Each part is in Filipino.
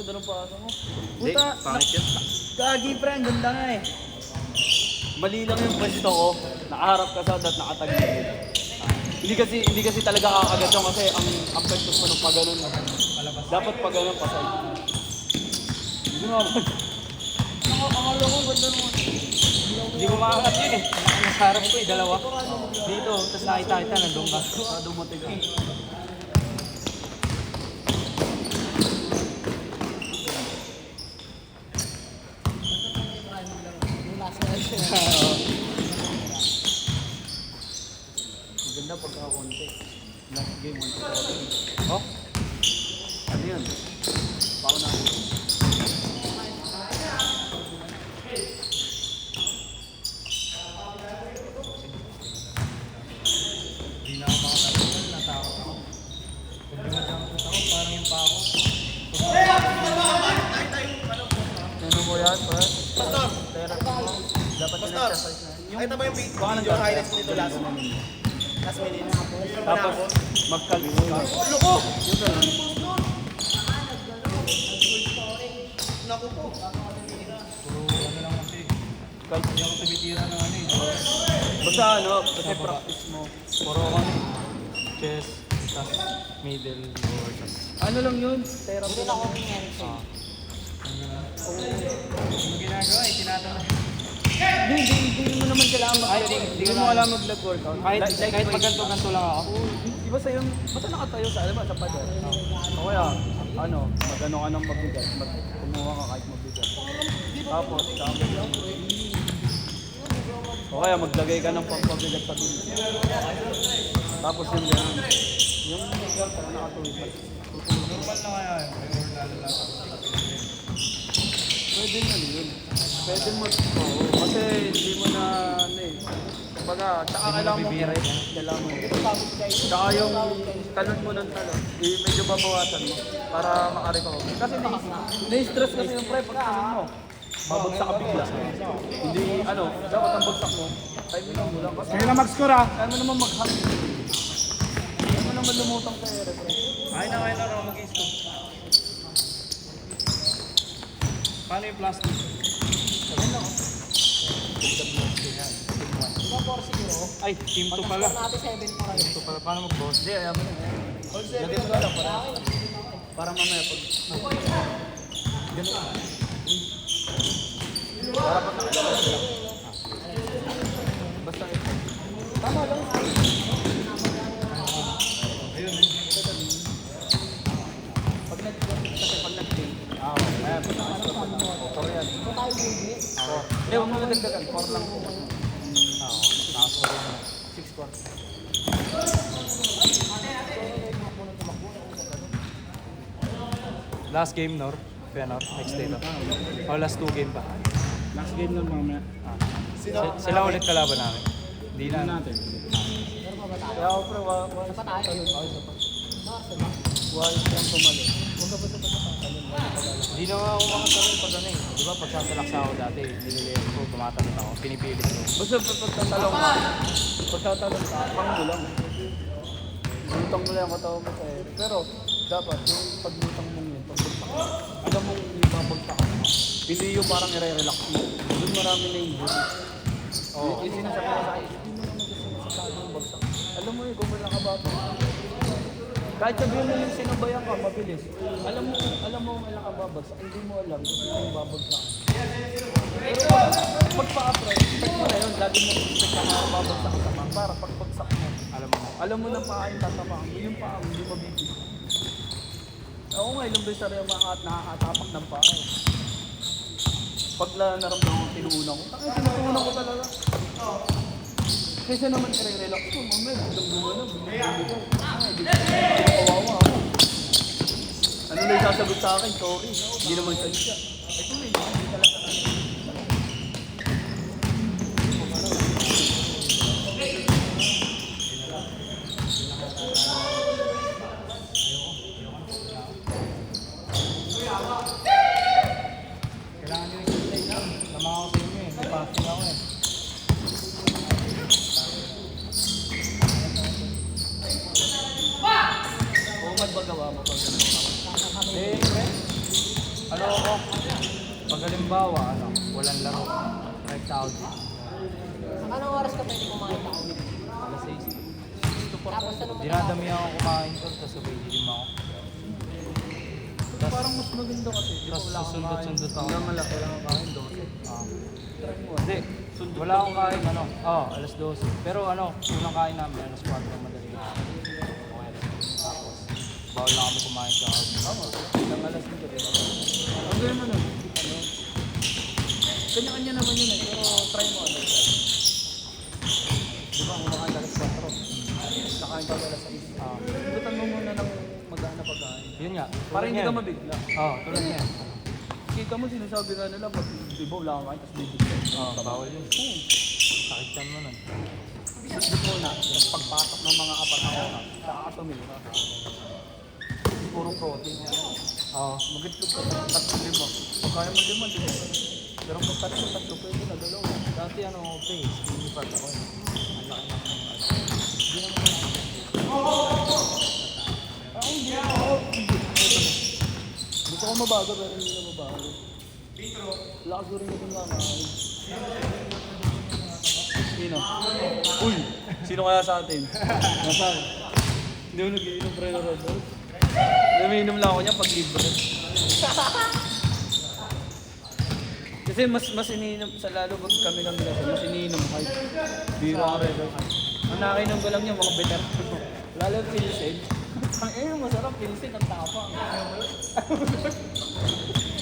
ganda ng paso mo. Hindi, Puta, pangit yun. Gagi pre, ang ganda nga eh. Mali lang yung pwesto ko, nakaharap ka sa at nakatagilid. Hindi kasi talaga kakagat yun kasi ang pwesto ko nung paganon. Dapat paganon pa sa'yo. Hindi mo ako. Akala ko ganda naman. Hindi ko makakat yun eh. Nasa harap ko eh, dalawa. Dito, tapos nakita kita, nandun ka. Dumating ka. Maganda pagkakakonti. Last game, 1-4. Oh? Ano yun? Pao na. Hindi na ako makatagal, natakot ako. Pag dumadamot ako, parang yung pa ako. Ano mo yan, pre? Therapy mo. Dapat in-exercise na. Nakita mo yung video highlights nito last minute. Tapos, mag-calculate ka. Ano ko? Yung ganun. Naku po. Puro ano lang kasi. Kahit Hindi ako tumitira ng ano eh. basta ano, kasi practice mo. Puro ako ano eh. Chest, tas middle, lower, tas. Ano lang yun? Therapy lang. Ano ginagawa eh, tinatanong. Hindi mo naman kailangan Hindi ko mo na- alam mag-workout. Kahit pag ganito lang ako. Di ba sa'yo, basta nakatayo sa, alam mo, sa pader. O kaya, ano, mag-ano ka ng mabigat, kumuha ka kahit mabigat. Tapos, o kaya maglagay ka ng pampabigat sa dulo. Tapos yung gano'n. Yung girl, parang nakatuwid pa. Normal na kaya yun. Or lalo lang. Pwede na yun. Pwede mo, oo. Kasi hindi mo na, ano eh. Kumbaga, tsaka kailangan mo i-rest. Kailangan mo i-rest. Tsaka yung talon mo ng talon, medyo babawasan mo para makarecover. Kasi na-stress kasi yung pre, pag talon mo. Babagsak ka bigla. Hindi, ano, dapat ang bagsak mo. Time mo lang. Kasi Kaya na mag-score ah. kaya mo naman mag-hang. Kaya mo naman lumutang sa ere, pre. Kaya na raw mag-stop. Paano yung plastic? Ay, team 2 pala. Team 2 pala. Paano mag-boss? Hindi, ayaw mo na. Lagyan mo na lang para mamaya pag... Ganun. Para pag nakilala sila. Basta ito. Tama lang. Pag nag-game, ayan, pag nag-score pa na. O, 4 yan. Hindi, huwag mo na dagdagan. 4 lang po. Nakasko rin. 6-4. Last game, Nor. Nor, next day, no? O last 2 game pa. Last game nun mamaya. Sila ulit kalaban namin. Hindi na. natin. Kaya ako pre, wala pa tayo. Wala siyang tumalo. Huwag ka ba sa Hindi na ako makatalon pag ano eh. Di ba pag sasalaksa ako dati, nililiyan ko, tumatalon ako, pinipilit ko. Basta pagtatalong ka, pagtatalong ka, pang mo lang. Lutang mo lang yung katawan mo sa ere. Pero dapat yung paglutang mong yun, pagbagsak mo, alam mong ibabagsak ka. Hindi yung parang i-relax mo. Doon marami na yung body. Oo. Yung sinasabi na sa akin, hindi mo naman gusto masasado yung bagsak. Alam mo yun, kung wala ka ba? Kahit sabihin mo yung sinubayan ka, mabilis. Alam mo kung kailan ka babagsak, hindi mo alam kung sino yung babagsak. Pero magpa-upright, expect mo na yun, lagi mo expect na babagsak ka sama. Para pagbagsak mo, alam mo na paa yung tatama, yung paa mo, hindi mabibig. Ako nga, ilang beses na rin nakakatapak ng paa eh. Pag naramdaman ko, tinuunan ko. Takay, tinuunan ko talaga. Kaysa naman i-relax ko, mamaya, biglang na, kawawa ako. Ano na yung sasagot sa akin? Sorry. Hindi naman sadya. Ito eh, hindi talaga. Kailangan nyo yung stay lang. Tama ako sa inyo eh. Nagpasing ako eh. Kung magagawa mo pag gano'n ako. Eh, pre. halimbawa, walang laro. Right out. Anong oras ka pwede kumain ako? Alas 6. Tapos ano mo? Dinadami ako kumain to, tapos sabay gym ako. Tas, Parang mas maganda kasi. Di ba tas wala kang susundot-sundot ako. Wala malaki, wala kang kain, 12. Ah. Try mo. Hindi, wala akong kain, alas 12. Pero unang kain namin, alas 4 ng madali. Okay. Tapos, bawal na kami kumain sa house. Tama. Ilang alas nito, di ba? Ang gawin mo nun, kanya-kanya naman yun eh. Pero try mo ano. Di ba, kumakain alas 4. Nakain ka alas 6. Ikutan mo muna ng mag-aana pagkain. Yun nga. Para hindi ka mabigla. Tulad niyan. Kita mo, sinasabi nga nila, pag di ba wala kang kain, tapos bibigla. Bawal yun. Sakit yan mo nun. Bisbit muna, tapos pagpasok ng mga apat na oras, saka ka tumira. Puro protein yan. Mag-itlog ka, 3-5. Pag kaya mo 5, di ba? Pero kung 3 pwede na, 2. Dati skinny fat ako. Ang laki ng Hindi naman hindi ako. Gusto ko mabago pero hindi na mabago. Lakas ko rin yung nanahin. Sino? Uy! Sino kaya sa atin? Nasaan? Hindi mo nag-iinom pre na Red Bull? Namiinom lang ako niya pag libre. Kasi mas iniinom, sa lalo pag kami lang nila, mas iniinom kahit biro ang Red Bull. Ang nakainom ko lang niya, mga better. Lalo Pilsen. Ang masarap Pilsen, ang tapang.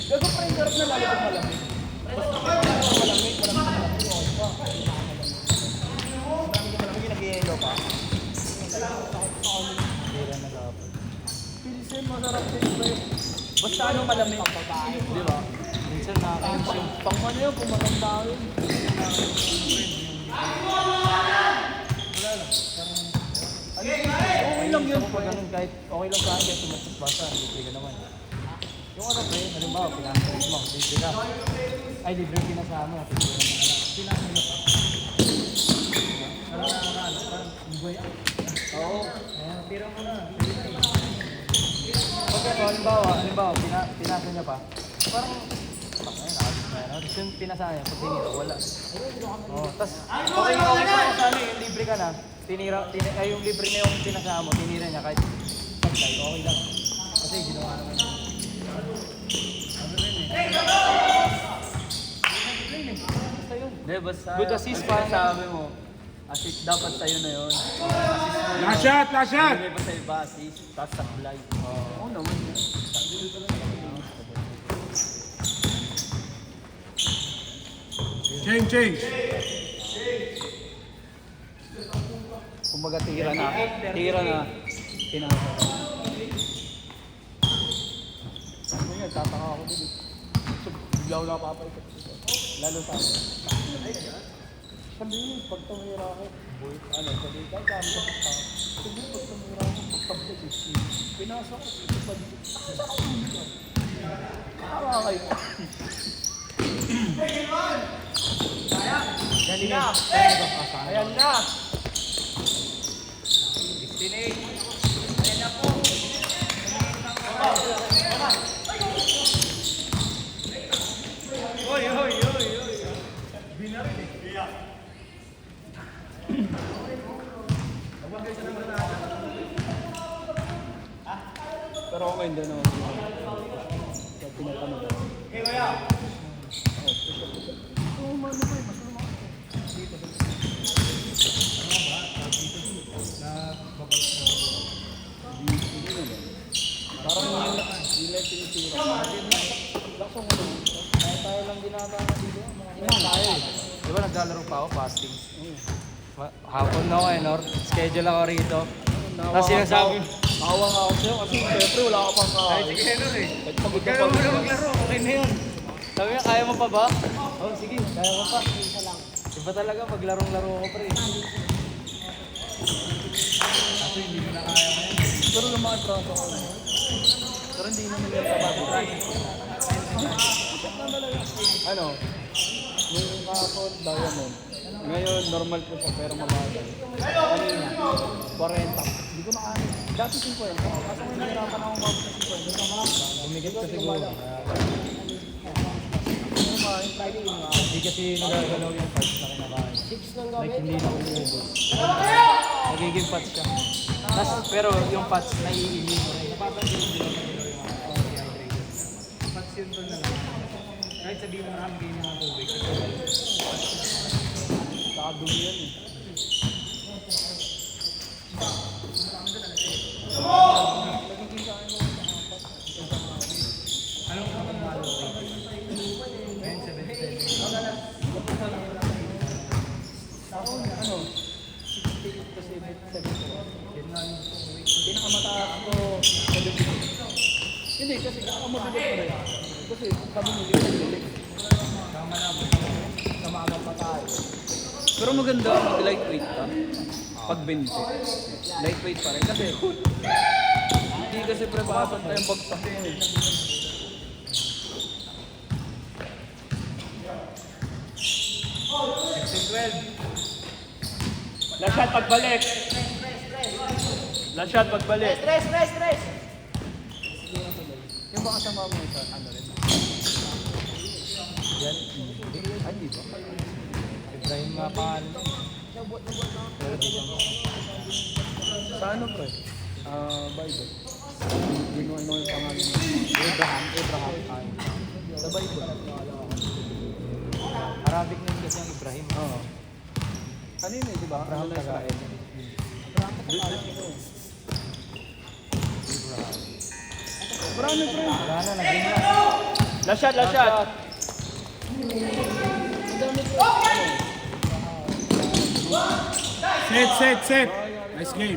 Gago pa rin sarap na lalo pag malamig. Basta malamig, okay pa. Malamig nag-yelo pa. Pilsen, masarap Pilsen. Basta ano malamig. Di ba? Minsan nakakainom siya. Pang ano yun, kung matanda yun. Okay lang yun. Pag ganun, kahit okay lang sa akin, kahit tumakot basa, libre ka naman. Yung halimbawa, pinakasalit mo, libre ka. Ay, libre kinasama, libre ka naman. Pinakasalit mo pa. Oo. Tira mo na. Pag halimbawa, pinasa niya pa, parang, tapos yung pinasa niya, pag tinira, wala. Tas, okay pa sana yung libre ka na, yung libre na yung pinasa mo, tinira niya kahit pagkay, okay lang. Kasi ginawa naman yun. Basta yun. Hindi, basta. Good assist pa. Sabi mo, assist dapat sa'yo na yun. Last shot, last shot! Hindi pa sa'yo ba assist, tapos supply. Oo naman yun. Change. Kumbaga tira na. Tinasa. Ano yun, tataka ako din. So, bigla ko nakapapalikat. Lalo sa akin. Sabihin, pag tumira ako, sabihin, kahit kami sa pagka. Sabihin, pag tumira ako, pagtablag eh. Pinasa ko, pagtablag. Sa ako dito. Kakawa kayo. Galing na. Ayan na. 16-8. Ayan na po. Pero ako hindi na ako. Sa tinatanong ko. Okay, kaya? Oo, mano ko eh. Mas lumaki. Dito. Parang yun lang tinitira. Lakas mo lang. Kaya tayo lang ginagawa na dito. Mga tayo eh. Di ba naglalaro pa ako, fasting? Hapon na ako Nor. Schedule ako rito. Tapos sinasabi, Awa nga ako sa'yo kasi syempre wala ka pang ay kain. sige Nor eh. Kahit pagod ka Kaya mo na pa. maglaro, okay na yun. Sabi niya, kaya mo pa ba? Oh, sige, kaya mo pa. Isa lang. Iba talaga, maglarong-laro ako pre. Kaso hindi mo na kaya mo yun. Pero lumaki braso ako. Pero hindi naman yung kabago. Ano? Nung kahapon, diamond. Ngayon, normal ko siya pero mabagal. Kanina, 40. Hindi ko na kaya. Dati 50. Kaso may nahirapan ako mabot sa 50. Bumigit ka siguro. Friday yung mga Hindi kasi nagagalaw yung parts na kinakain. 6 ng Like gamit. hindi na umuubos. Nagiging patch siya. Pero yung patch naiihi mo rin. Napapansin mo din yung dehydrated. Patch yun doon na lang. Kahit sabihin mo marami kayo ng tubig. Nakadumi yan eh. Anong kapag malo rating? Ngayon 77. Ano? 68 to 74. Yun nga yung Pinakamataas ko 70. Hindi, kasi ang mabigat pa rin. Kasi kami nyo lipat. tama na mo. Samaman pa tayo. Pero maganda mag lightweight ka. Pag 20. Lightweight pa rin. Kasi hindi kasi preparasan tayong bagsak yun eh. Last shot pagbalik. Last shot pagbalik. Stress! Yung baka sama mo sa ano rin. Yan. Ay, di ba? Ibrahim nga pangalan. Pero di siya Sa ano pre? Bible. Ginawa mo yung pangalan. Abraham. Sa Bible. Arabic name kasi ang Ibrahim. Oo. Ano yun eh, di ba? Abraham Ano na taga Israel? Marami pre. Wala na, naging na. Last shot, last shot. Set. Nice game.